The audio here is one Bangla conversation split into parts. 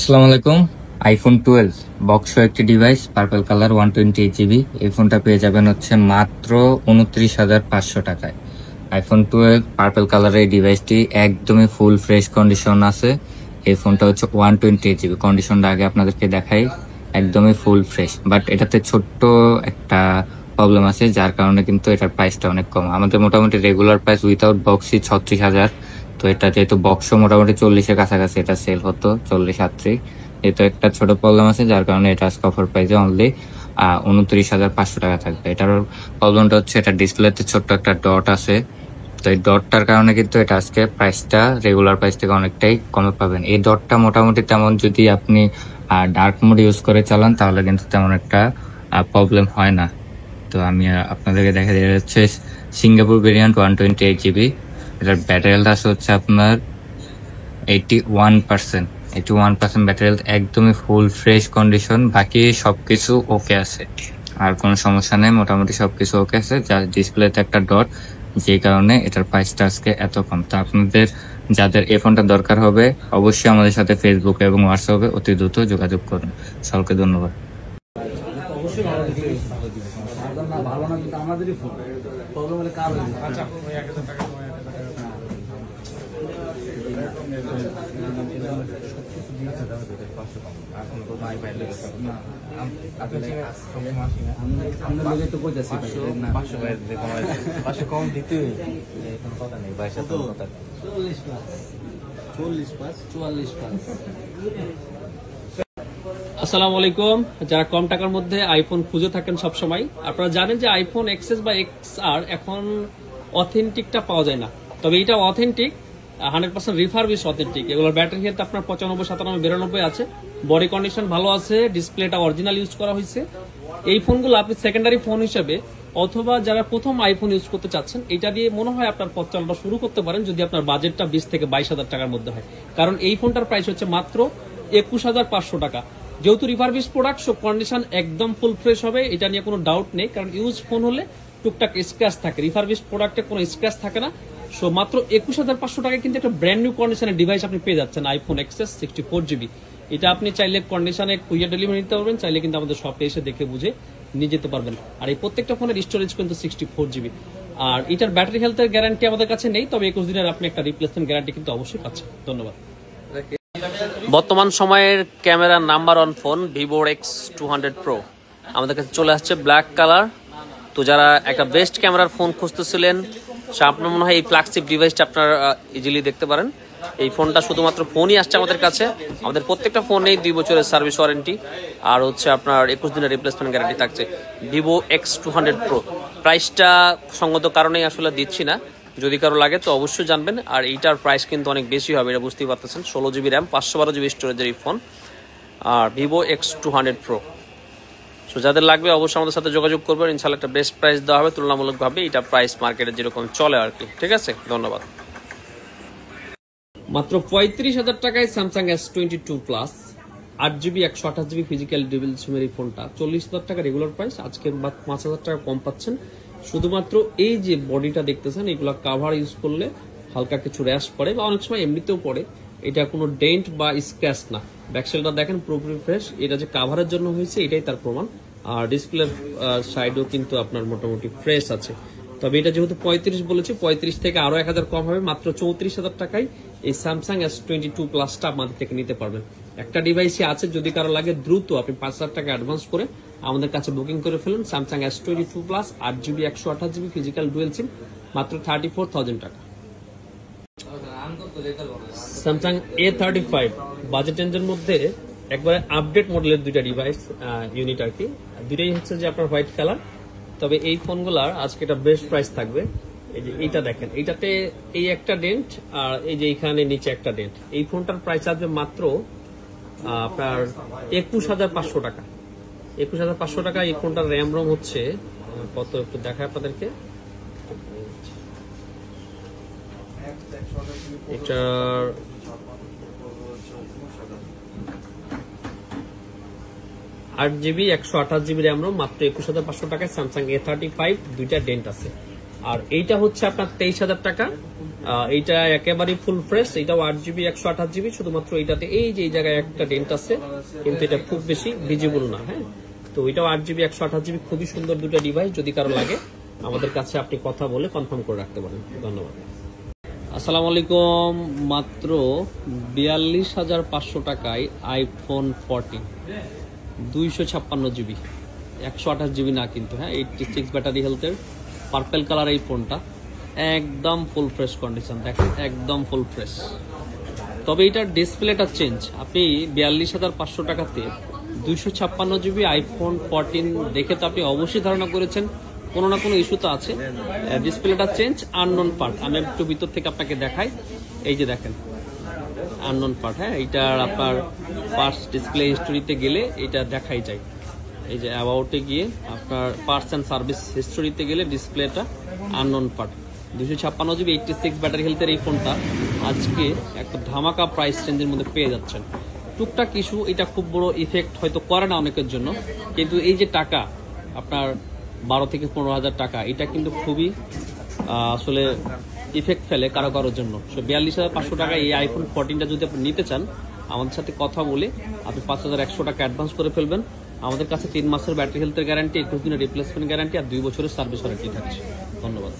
আসসালামু আলাইকুম। আইফোন 12 বক্স একটি ডিভাইস, পার্পল কালার, 128GB। এই ফোনটা পেয়ে যাবেন হচ্ছে মাত্র 29,500 টাকায়। আইফোন 12 পার্পল কালারের এই ডিভাইসটি একদমই ফুল ফ্রেশ কন্ডিশন আছে। এই ফোনটা হচ্ছে 128GB। কন্ডিশনটা আগে আপনাদেরকে দেখাই, একদমই ফুল ফ্রেশ। বাট এটাতে ছোট্ট একটা প্রবলেম আছে, যার কারণে কিন্তু এটার প্রাইসটা অনেক কম। আমাদের মোটামুটি রেগুলার প্রাইস উইথাউট বক্সই 36,000। তো এটা যেহেতু বক্স মোটামুটি 40-এর কাছাকাছি এটা সেল হতো, 40-38। যেহেতু একটা ছোট প্রবলেম আছে, যার কারণে এটা আজকে অফার প্রাইসে অনলি 29,500 টাকা থাকবে। এটার প্রবলেমটা হচ্ছে এটা ডিসপ্লেতে ছোট্ট একটা ডট আছে। তো এই ডটটার কারণে কিন্তু এটা আজকে প্রাইসটা রেগুলার প্রাইস থেকে অনেকটাই কমে পাবেন। এই ডটটা মোটামুটি তেমন যদি আপনি ডার্ক মোড ইউজ করে চালান তাহলে কিন্তু তেমন একটা প্রবলেম হয় না। তো আমি আপনাদেরকে দেখা যাচ্ছে সিঙ্গাপুর ভেরিয়েন্ট 128GB। এটার ব্যাটারি হেলথ আছে হচ্ছে আপনার 81% ব্যাটারি হেলথ, একদমই ফুল ফ্রেশ কন্ডিশন। বাকি সবকিছু ওকে আছে, আর কোনো সমস্যা নেই, মোটামুটি সবকিছু ওকে আছে। যা ডিসপ্লেতে একটা ডট, যে কারণে এটার প্রাইসটা আজকে এত কম। তো আপনাদের যাদের এই ফোনটা দরকার হবে অবশ্যই আমাদের সাথে ফেসবুকে এবং হোয়াটসঅ্যাপে অতি দ্রুত যোগাযোগ করুন। সকলকে ধন্যবাদ। আসসালামু আলাইকুম। যারা কম টাকার মধ্যে আইফোন খুঁজে থাকেন সবসময়, আপনারা জানেন যে আইফোন এক্সএস বা এক্সআর এখন অথেন্টিকটা পাওয়া যায় না। তবে এটা অথেন্টিক, 100% রিফারবিশ অথেন্টিক। এগুলোর ব্যাটারি হেলথ আপনার 95, 97, 92 আছে। বডি কন্ডিশন ভালো আছে, ডিসপ্লেটা অরিজিনাল ইউজ করা হয়েছে। এই ফোনগুলো আপনি সেকেন্ডারি ফোন হিসেবে অথবা যারা প্রথম আইফোন ইউজ করতে চাচ্ছেন, এটা দিয়ে মনে হয় আপনার পথ চলাটা শুরু করতে পারেন যদি আপনার বাজেটটা 20 থেকে 22,000 টাকার মধ্যে হয়। কারণ এই ফোনটার প্রাইস হচ্ছে মাত্র 21,500 টাকা। যেহেতু রিফারবিশ প্রোডাক্ট, সো কন্ডিশন একদম ফুল ফ্রেশ হবে, এটা নিয়ে কোনো ডাউট নেই। কারণ ইউজ ফোন হলে টুকটাক স্ক্র্যাচ থাকে, রিফারবিশ প্রোডাক্টে কোনো স্ক্র্যাচ থাকে না। সো মাত্র 21,500 টাকায় কিন্তু একটা ব্র্যান্ড নিউ কন্ডিশনের ডিভাইস আপনি পেয়ে যাচ্ছেন, আইফোন এক্সএস 64GB। এটা আপনি চাইলে কন্ডিশনে কুরিয়ার ডেলিভারি নিতে পারবেন, চাইলে কিন্তু আমাদের শপে এসে দেখে বুঝে নিয়ে যেতে পারবেন। আর এই প্রত্যেকটা ফোনের স্টোরেজ কিন্তু 64GB। আর এটার ব্যাটারি হেলথের গ্যারান্টি আমাদের কাছে নেই, তবে 21 দিনের আপনি একটা রিপ্লেসমেন্ট গ্যারান্টি কিন্তু অবশ্যই পাচ্ছেন। ধন্যবাদ। বর্তমান সময়ের camera number 1 phone Vivo X200 Pro আমাদের কাছে চলে আসছে ব্ল্যাক কালার। তো যারা একটা বেস্ট ক্যামেরার ফোন খুঁজতেছিলেন, আপনার মনে হয় এই ফ্ল্যাগশিপ ডিভাইসটা আপনার ইজিলি দেখতে পারেন। এই ফোনটা শুধুমাত্র ফোনই আসছে আমাদের কাছে। আমাদের প্রত্যেকটা ফোনেই 2 বছরের সার্ভিস ওয়ারেন্টি, আর হচ্ছে আপনার 21 দিনের রিপ্লেসমেন্ট গ্যারান্টি থাকছে। ভিভো X200 Pro প্রাইসটা সঙ্গত কারণেই আসলে দিচ্ছি না, যদি কারো লাগে তো অবশ্যই জানবেন। আর এইটার প্রাইস কিন্তু অনেক বেশি হবে, এটা বুঝতেই পারতেছেন। 16GB র্যাম, 512GB স্টোরেজের এই ফোন, আর ভিভো X200 Pro। সো যাদের লাগবে অবশ্যই আমাদের সাথে যোগাযোগ করবেন, ইনশাআল্লাহ একটা বেস্ট প্রাইস দেওয়া হবে তুলনামূলকভাবে। এটা প্রাইস মার্কেটে যেরকম চলে আর কি। ঠিক আছে, ধন্যবাদ। মাত্র 35,000 টাকায় Samsung S22 plus 8GB 128GB physical dual সিমের এই ফোনটা 40,000 টাকা রেগুলার প্রাইস, আজকে 5,000 টাকা কম পাচ্ছেন। শুধুমাত্র এই যে বডিটা দেখতেছেন, এগুলো কাভার ইউজ করলে হালকা কিছু র্যাশ পড়ে বা অনেক সময় এমনিতেও পড়ে, এটা কোনো ডেন্ট বা স্ক্র্যাচ না। ব্যাকসেলটা দেখেন পুরোপুরি ফ্রেশ, এটা যে কাভারের জন্য হয়েছে এটাই তার প্রমাণ। আর ডিসপ্লের সাইডও কিন্তু আপনার মোটামুটি ফ্রেশ আছে। তবে এটা যেহেতু 35 বলেছি, 35 থেকে আরো 1,000 কম হবে, মাত্র 34,000 টাকায় এই স্যামসাং S22 প্লাসটা আমাদের থেকে নিতে পারবেন। একটা ডিভাইসই আছে, যদি কারো লাগে দ্রুত আপনি 5,000 টাকা অ্যাডভান্স করে আমাদের কাছে বুকিং করে ফেলুন। Samsung S22 plus 8GB 128GB physical dual SIM, মাত্র 34,000 টাকা। স্যামসাং A35 বাজেট রেঞ্জের মধ্যে একবারে আপডেট মডেলের দুইটা ডিভাইস ইউনিট আর কি, দুইটাই হচ্ছে যে আপনার হোয়াইট কালার। তবে এই ফোনগুলার আজকে এটা বেস্ট প্রাইস থাকবে। এই যে এইটা দেখেন, এইটাতে এই একটা ডেন্ট আর এই যে এইখানে নিচে একটা ডেন্ট। এই ফোনটার প্রাইস আসবে মাত্র আপনার 21,500 টাকা। 21,500 টাকা। এই ফোনটার র্যাম রোম হচ্ছে কত একটু দেখায় আপনাদেরকে। এটার 8GB 128GB র্যাম রোম, মাত্র 21,500 টাকায় স্যামসাং A35, দুইটা ডেন্ট আছে। আর এইটা হচ্ছে আপনার 23,000 টাকা, এইটা একেবারেই ফুল ফ্রেশ, এটাও 8GB 128GB, শুধুমাত্র এইটাতে এই যে এই জায়গায় একটা ডেন্ট আছে, কিন্তু এটা খুব বেশি ভিজিবল না। হ্যাঁ, তো এটাও 8GB 128GB, খুবই সুন্দর দুটো ডিভাইস। যদি কারো লাগে আমাদের কাছে আপনি কথা বলে কনফার্ম করে রাখতে পারেন। ধন্যবাদ। আসসালামু আলাইকুম। মাত্র 42,500 টাকায় আইফোন 14 256GB 128GB না কিন্তু, হ্যাঁ 86 ব্যাটারি হেলথের পার্পল কালার এই ফোনটা একদম ফুল ফ্রেশ কন্ডিশন, দেখেন একদম ফুল ফ্রেশ। তবে এটার ডিসপ্লেটা চেঞ্জ। আপনি 42,500 টাকাতে 256GB আইফোন 14 দেখে তো আপনি অবশ্যই ধারণা করেছেন কোনো না কোনো ইস্যু তো আছে। ডিসপ্লেটা চেঞ্জ, আননোন পার্ট। আমি একটু ভিতর থেকে আপনাকে দেখাই। এই যে দেখেন আননোন পার্ট, হ্যাঁ এইটার আপনার পার্টস ডিসপ্লে হিস্টোরিতে গেলে এটা দেখাই যায়। এই যে অ্যাবাউটে গিয়ে আপনার পার্টস অ্যান্ড সার্ভিস হিস্টোরিতে গেলে ডিসপ্লেটা আননোন পার্ট। 256GB 86 ব্যাটারি হেলথের এই ফোনটা আজকে একটা ধামাকা প্রাইস রেঞ্জের মধ্যে পেয়ে যাচ্ছেন। টুকটাক ইস্যু, এটা খুব বড় ইফেক্ট হয়তো করে না অনেকের জন্য, কিন্তু এই যে টাকা আপনার 12 থেকে 15,000 টাকা, এটা কিন্তু খুবই আসলে ইফেক্ট ফেলে কারো কারোর জন্য। 42,500 টাকা এই আইফোন 14টা যদি আপনি নিতে চান, আমাদের সাথে কথা বলে আপনি 5,100 টাকা অ্যাডভান্স করে ফেলবেন। আমাদের কাছে 3 মাসের ব্যাটারি হেলথের গ্যারান্টি, 21 দিনের রিপ্লেসমেন্ট গ্যারান্টি আর 2 বছরের সার্ভিস ওয়ারেন্টি থাকছে। ধন্যবাদ।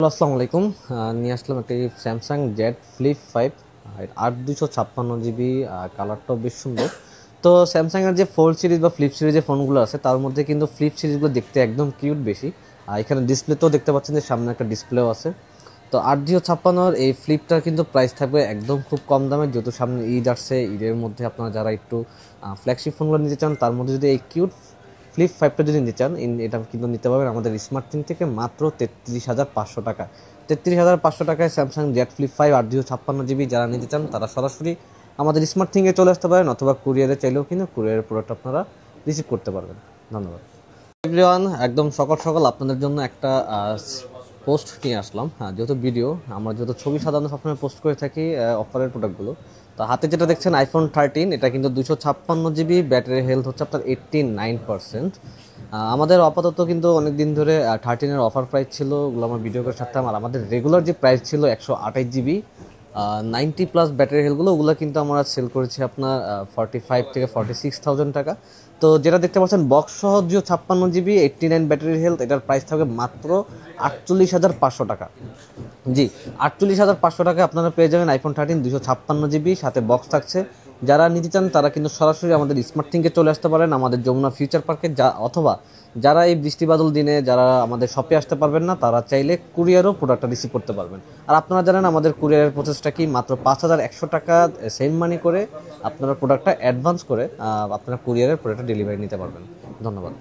আসসালামু আলাইকুম। নিয়ে আসলাম একটা স্যামসাং জেড ফ্লিপ 5 8 256GB, কালারটাও বেশ সুন্দর। তো স্যামসাংয়ের যে ফোল্ড সিরিজ বা ফ্লিপ সিরিজের ফোনগুলো আছে তার মধ্যে কিন্তু ফ্লিপ সিরিজগুলো দেখতে একদম কিউট বেশি। এখানে ডিসপ্লেতেও দেখতে পাচ্ছেন যে সামনে একটা ডিসপ্লেও আছে। তো 8 256 এই ফ্লিপটার কিন্তু প্রাইস থাকবে একদম খুব কম দামে, যেহেতু সামনে ঈদ আসছে। ঈদের মধ্যে আপনারা যারা একটু ফ্ল্যাগশিপ ফোনগুলো নিতে চান তার মধ্যে যদি এই কিউট ফ্লিপ 5টা যদি নিতে চান, এটা কিন্তু নিতে পারবেন আমাদের স্মার্ট থিং থেকে মাত্র 33,500 টাকা। 33,500 টাকায় স্যামসাং জেড ফ্লিপ 5 8 256GB যারা নিতে চান তারা সরাসরি আমাদের স্মার্ট থিংয়ে চলে আসতে পারেন, অথবা কুরিয়ারে চাইলেও কিন্তু কুরিয়ারের প্রোডাক্ট আপনারা রিসিভ করতে পারবেন। ধন্যবাদ এভরিওয়ান। একদম সকাল সকাল আপনাদের জন্য একটা পোস্ট নিয়ে আসলাম। যেহেতু ভিডিও, আমরা যেহেতু ছবি সাধারণত সবসময় পোস্ট করে থাকি অফারের প্রোডাক্টগুলো। তো হাতে যেটা দেখছেন আইফোন 13, এটা কিন্তু 256GB, ব্যাটারি হেলথ হচ্ছে আপনার 89%। আমাদের আপাতত কিন্তু অনেক দিন ধরে 13-এর অফার প্রাইস ছিল, ওগুলো আমার ভিডিও করে ছাড়তাম। আর আমাদের রেগুলার যে প্রাইস ছিল 128GB 90+ ব্যাটারি হেলথগুলো, ওগুলো কিন্তু আমরা সেল করেছি আপনার 45 থেকে 46,000 টাকা। তো যেটা দেখতে পাচ্ছেন বক্স সহ 256GB 89 ব্যাটারি হেলথ, এটার প্রাইস থাকবে মাত্র 48,500 টাকা। জি, 48,500 টাকায় আপনারা পেয়ে যাবেন আইফোন 13 256GB, সাথে বক্স থাকছে। যারা নিতে চান তারা কিন্তু সরাসরি আমাদের স্মার্ট থিংকে চলে আসতে পারেন আমাদের যমুনা ফিউচার পার্কে, অথবা যারা এই বৃষ্টি বাদল দিনে যারা আমাদের শপে আসতে পারবেন না তারা চাইলে কুরিয়ারও প্রোডাক্টটা রিসিভ করতে পারবেন। আর আপনারা জানেন আমাদের কুরিয়ারের প্রসেসটা কি, মাত্র 5,100 টাকা সেন্ড মানি করে আপনারা প্রোডাক্টটা অ্যাডভান্স করে আপনারা কুরিয়ারের প্রোডাক্টটা ডেলিভারি নিতে পারবেন। ধন্যবাদ।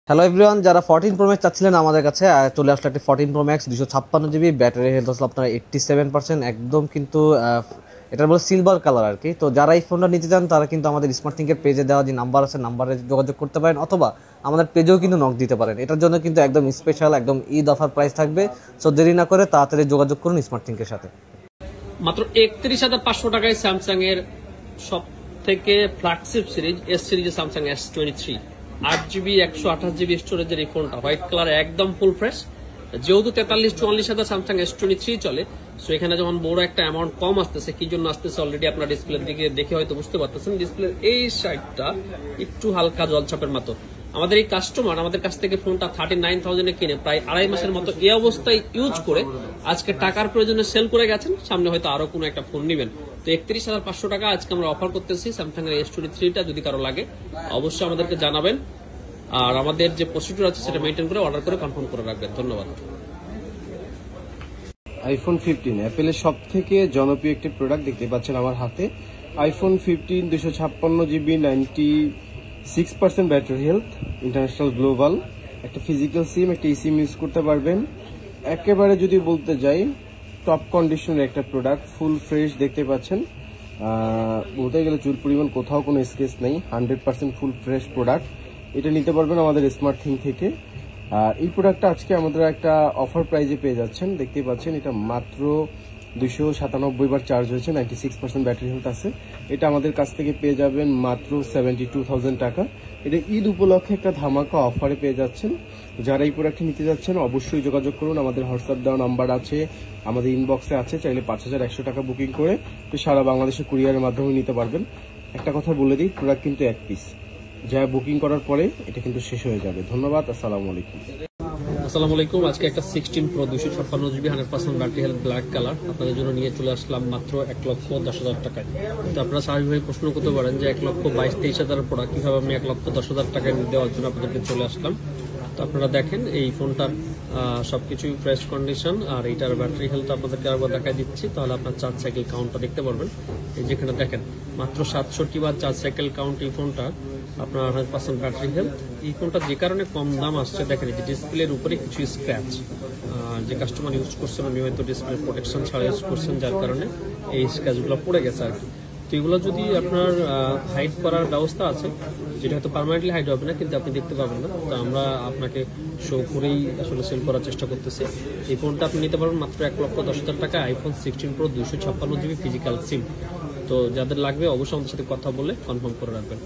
হ্যালো এভরিওয়ান, যারা 14 Pro Max চাচ্ছিলেন আমাদের কাছে চলে আসলে একটি 14 Pro Max 256GB, battery health আসলে আপনার 87%, একদম কিন্তু এটার বলে সিলভার কালার আর কি। তো যারা এই ফোনটা নিতে চান তারা কিন্তু আমাদের স্মার্ট থিংকের পেজে দেওয়া যে নাম্বার আছে, নাম্বারে যোগাযোগ করতে পারেন, অথবা আমাদের পেজেও কিন্তু নক দিতে পারেন। এটার জন্য কিন্তু একদম স্পেশাল একদম ঈদ অফার প্রাইস থাকবে। সো দেরি না করে তাড়াতাড়ি যোগাযোগ করুন স্মার্ট থিংকের সাথে। মাত্র 31,500 টাকায় স্যামসাং এর সব থেকে ফ্ল্যাগশিপ সিরিজ এস সিরিজের স্যামসাং S23 8GB 128GB স্টোরেজের এই ফোনটা হোয়াইট কালার একদম ফুল ফ্রেশ। যেহেতু 43-44 হাজার স্যামসাং S23 চলে, সো এখানে যেমন বড় একটা অ্যামাউন্ট কম আসতেছে। কি জন্য আসতেছে অলরেডি আপনার ডিসপ্লের দিকে দেখে হয়তো বুঝতে পারতেছেন। ডিসপ্লের এই সাইডটা একটু হালকা জলছাপের মতো। আমাদের এই কাস্টমার আমাদের কাছ থেকে ফোনটা 39,000-এ কিনে প্রায় 2.5 মাসের মতো এই অবস্থায় ইউজ করে আজকে টাকার প্রয়োজনে সেল করে গেছেন। সামনে হয়তো আরো কোনো একটা ফোন নেবেন। তো 31,500 টাকা আজকে আমরা অফার করতেছি স্যামসাং এর S23টা। যদি কারো লাগে অবশ্যই আমাদেরকে জানাবেন, আর আমাদের যে প্রসিডিউর আছে সেটা মেনটেন করে অর্ডার করে কনফার্ম করে রাখবেন। ধন্যবাদ। আইফোন 15 অ্যাপেলের সব থেকে জনপ্রিয় একটি প্রোডাক্ট দেখতে পাচ্ছেন আমার হাতে। IPhone 15 256 GB, 96% battery health, international global, একটা ফিজিক্যাল সিম, একটা ইসিম ইউজ করতে পারবেন। একেবারে যদি বলতে যাই টপ কন্ডিশনের একটা প্রোডাক্ট, ফুল ফ্রেশ দেখতে পাচ্ছেন। বলতে গেলে চুল পরিমাণ কোথাও কোনো স্কেচ নেই, 100% ফুল ফ্রেশ প্রোডাক্ট। এটা নিতে পারবেন আমাদের স্মার্ট থিং থেকে। এই প্রোডাক্টটা আজকে আমাদের একটা অফার প্রাইজে পেয়ে যাচ্ছেন, দেখতেই পাচ্ছেন। এটা মাত্র 297 বার চার্জ হয়েছে, 96% ব্যাটারি হেলথ আছে। এটা আমাদের কাছ থেকে পেয়ে যাবেন মাত্র 72,000 টাকা। এটা ঈদ উপলক্ষে একটা ধামাকা অফারে পেয়ে যাচ্ছেন। যারা এই প্রোডাক্টটি নিতে যাচ্ছেন অবশ্যই যোগাযোগ করুন, আমাদের হোয়াটসঅ্যাপ দেওয়া নাম্বার আছে, আমাদের ইনবক্সে আছে। চাইলে 5,100 টাকা বুকিং করে তো সারা বাংলাদেশে কুরিয়ারের মাধ্যমে নিতে পারবেন। একটা কথা বলে দিই, প্রোডাক্ট কিন্তু এক পিস, যা বুকিং করার পরে এটা কিন্তু শেষ হয়ে যাবে। ধন্যবাদ, আসসালামু আলাইকুম। আসসালামু আলাইকুম। আজকে একটা 16 Pro 256 GB 100% battery health black colour আপনাদের জন্য নিয়ে চলে আসলাম মাত্র 1,10,000 টাকায়। তো আপনারা স্বাভাবিকভাবে প্রশ্ন করতে পারেন যে 1,22,23,000 প্রোডাক্ট কিভাবে আমি 1,10,000 টাকায় দেওয়ার জন্য আপনাদেরকে চলে আসলাম। তো আপনারা দেখেন এই ফোনটার সবকিছুই ফ্রেশ কন্ডিশন, আর এইটার ব্যাটারি হেলথ আপনাদেরকে আবার দেখাই দিচ্ছি, তাহলে আপনার চার্জ সাইকেল কাউন্টটা দেখতে পারবেন। এই যেখানে দেখেন মাত্র 67 বার চার্জ সাইকেল কাউন্ট এই ফোনটা, আপনার 100% ব্যাটারি হেলথ। এই ফোনটা যে কারণে কম দাম আসছে দেখেন, এই যে ডিসপ্লের উপরে কিছু স্ক্র্যাচ, যে কাস্টমার ইউজ করছেন উনি হয়তো ডিসপ্লে প্রোটেকশন ছাড়া ইউজ করছেন, যার কারণে এই স্ক্র্যাচগুলো পড়ে গেছে আর কি। তো এগুলো যদি আপনার হাইড করার ব্যবস্থা আছে, যেটা হয়তো পার্মানেন্টলি হাইড হবে না, কিন্তু আপনি দেখতে পাবেন না, তো আমরা আপনাকে শো করেই আসলে সেল করার চেষ্টা করতেছি। এই ফোনটা আপনি নিতে পারবেন মাত্র 1,10,000 টাকা, আইফোন 16 Pro 256 GB ফিজিক্যাল সিম। তো যাদের লাগবে অবশ্যই আমাদের সাথে কথা বলে কনফার্ম করে রাখবেন।